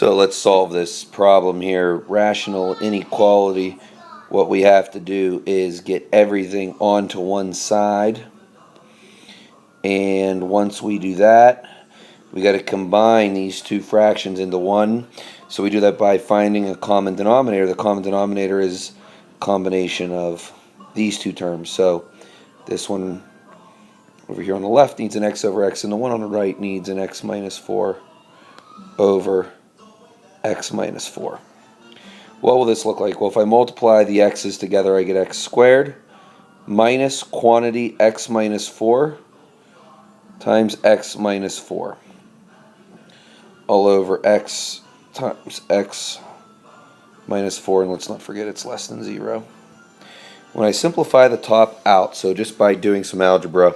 So let's solve this problem here. Rational inequality. What we have to do is get everything onto one side. And once we do that, we got to combine these two fractions into one. So we do that by finding a common denominator. The common denominator is a combination of these two terms. So this one over here on the left needs an x over x, and the one on the right needs an x minus 4 over x minus 4. What will this look like? Well, if I multiply the x's together, I get x squared minus quantity x minus 4 times x minus 4 all over x times x minus 4, and let's not forget it's less than 0. When I simplify the top out, so just by doing some algebra,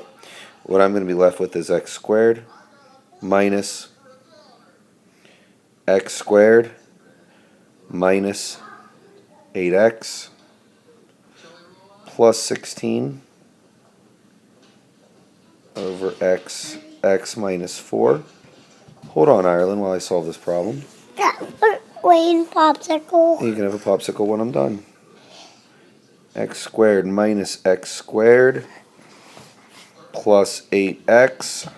what I'm going to be left with is x squared minus x squared minus 8x plus 16 over x minus 4. Hold on, Ireland, while I solve this problem. Wayne popsicle. You can have a popsicle when I'm done. X squared minus x squared plus 8x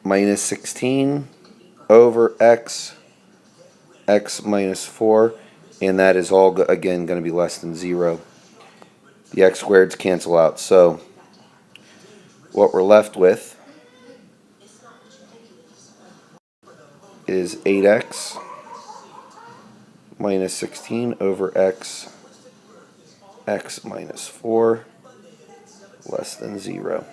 minus 16 over x minus 4, and that is all again going to be less than 0. The x squareds cancel out, so what we're left with is 8x minus 16 over x minus 4 less than 0.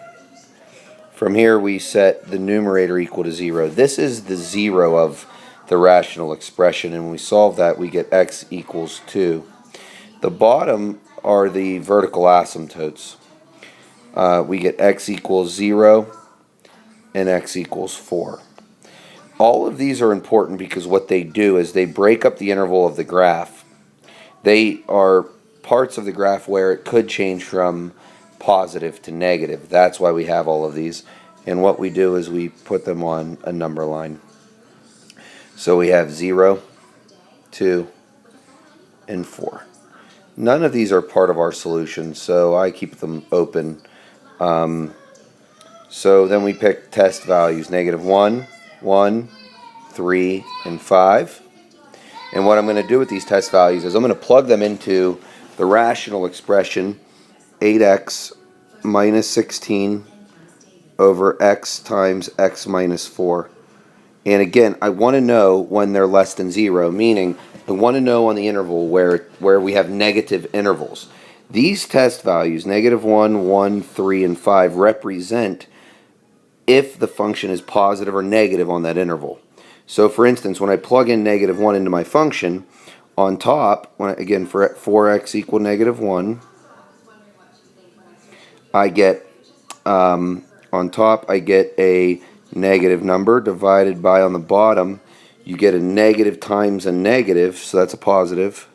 From here we set the numerator equal to 0. This is the 0 of the rational expression, and when we solve that we get x equals 2. The bottom are the vertical asymptotes. We get x equals 0 and x equals 4. All of these are important because what they do is they break up the interval of the graph. They are parts of the graph where it could change from positive to negative. That's why we have all of these. And what we do is we put them on a number line. So we have 0, 2, and 4. None of these are part of our solution, so I keep them open. So then we pick test values, -1, 1, 3, and 5. And what I'm going to do with these test values is I'm going to plug them into the rational expression 8x minus 16 over x times x minus 4. And again, I want to know when they're less than 0, meaning I want to know on the interval where we have negative intervals. These test values, -1, 1, 3, and 5, represent if the function is positive or negative on that interval. So for instance, when I plug in -1 into my function, on top, again for 4x equal -1, I get, on top I get a negative number divided by, on the bottom, you get a negative times a negative, so that's a positive.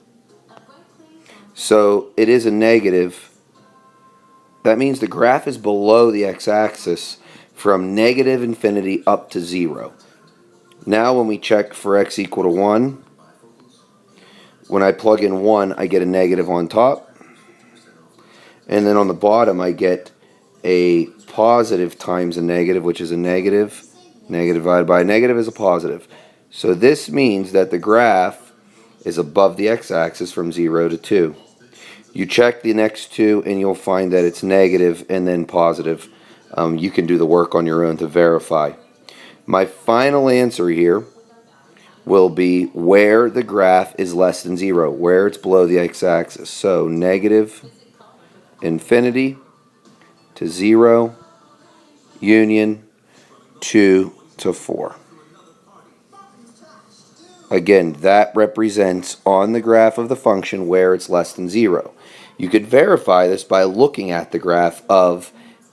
So it is a negative. That means the graph is below the x-axis from -infinity up to 0. Now when we check for x equal to 1, when I plug in 1, I get a negative on top. And then on the bottom, I get a positive times a negative, which is a negative. Negative divided by a negative is a positive. So this means that the graph is above the x-axis from 0 to 2. You check the next two, and you'll find that it's negative and then positive. You can do the work on your own to verify. My final answer here will be where the graph is less than 0, where it's below the x-axis. So -infinity to 0, union 2 to 4. Again, that represents on the graph of the function where it's less than 0. You could verify this by looking at the graph of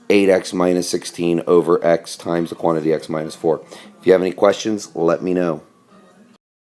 8x minus 16 over x times the quantity x minus 4. If you have any questions, let me know.